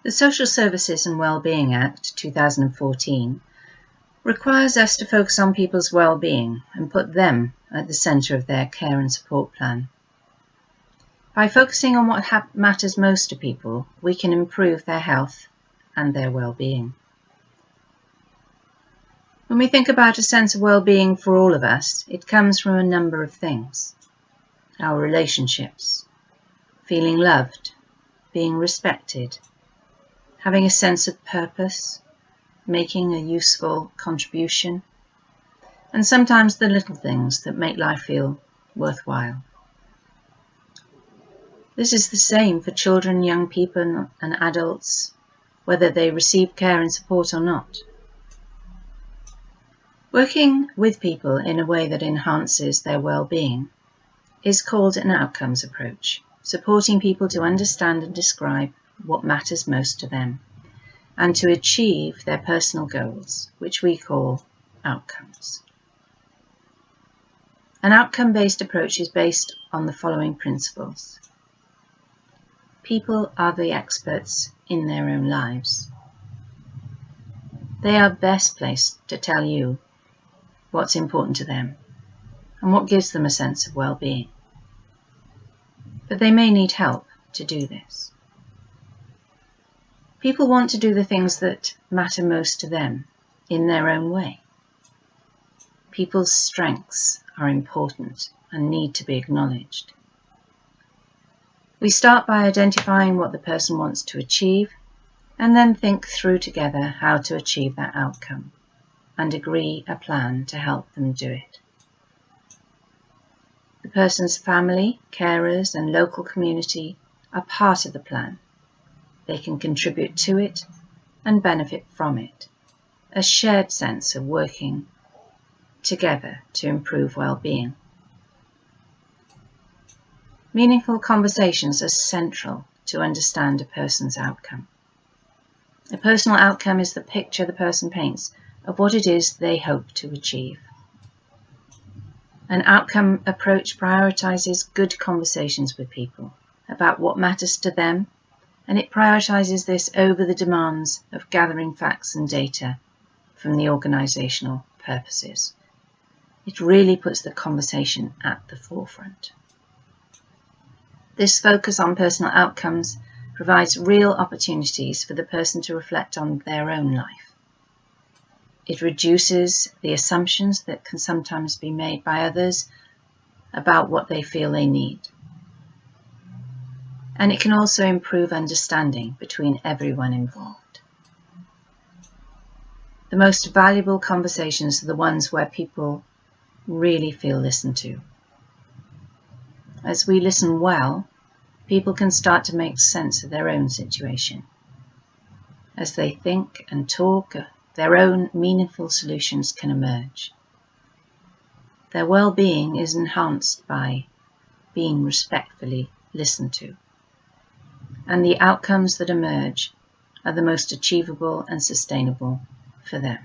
The Social Services and Wellbeing Act 2014 requires us to focus on people's well-being and put them at the centre of their care and support plan. By focusing on what matters most to people, we can improve their health and their well-being. When we think about a sense of well-being for all of us, it comes from a number of things. Our relationships, feeling loved, being respected, having a sense of purpose, making a useful contribution, and sometimes the little things that make life feel worthwhile. This is the same for children, young people and adults, whether they receive care and support or not. Working with people in a way that enhances their well-being is called an outcomes approach, supporting people to understand and describe what matters most to them and to achieve their personal goals, which we call outcomes. An outcome-based approach is based on the following principles. People are the experts in their own lives. They are best placed to tell you what's important to them and what gives them a sense of well-being. But they may need help to do this. People want to do the things that matter most to them in their own way. People's strengths are important and need to be acknowledged. We start by identifying what the person wants to achieve and then think through together how to achieve that outcome and agree a plan to help them do it. The person's family, carers and local community are part of the plan. They can contribute to it and benefit from it. A shared sense of working together to improve well-being. Meaningful conversations are central to understand a person's outcome. A personal outcome is the picture the person paints of what it is they hope to achieve. An outcome approach prioritizes good conversations with people about what matters to them, and it prioritizes this over the demands of gathering facts and data from the organizational purposes. It really puts the conversation at the forefront. This focus on personal outcomes provides real opportunities for the person to reflect on their own life. It reduces the assumptions that can sometimes be made by others about what they feel they need. And it can also improve understanding between everyone involved. The most valuable conversations are the ones where people really feel listened to. As we listen well, people can start to make sense of their own situation. As they think and talk, their own meaningful solutions can emerge. Their well-being is enhanced by being respectfully listened to. And the outcomes that emerge are the most achievable and sustainable for them.